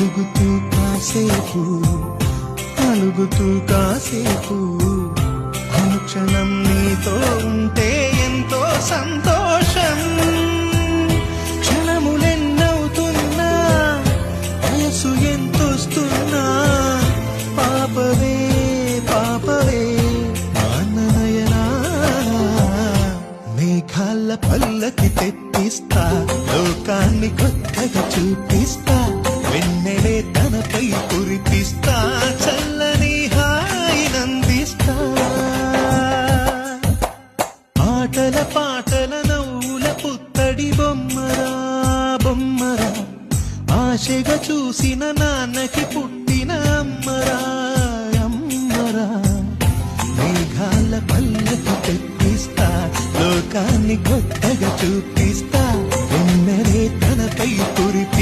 అడుగుతూ కాసేపు అలుగుతూ కాసేపు అనుక్షణం నీతో ఉంటే ఎంతో సంతోషం. క్షణములెన్నవుతున్నా వయసు ఎంతొస్తున్నా పాపవే పాపవే నాన్ననయనా. మేఘాల పల్లకి తెప్పిస్తా లోకాన్ని కొత్తగా చూపిస్తా. వెన్నెలే తనపై కురిపిస్తా చల్లని హాయినందిస్తా. ఆటల పాటల నవ్వుల పుత్తడి బొమ్మరా బొమ్మరా ఆశగా చూసిన నాన్నకి పుట్టిన అమ్మరా అమ్మరా. మేఘాల పల్లకి తెప్పిస్తా లోకాన్ని కొత్తగా చూపిస్తా. వెన్నెలే తనపై కురిపి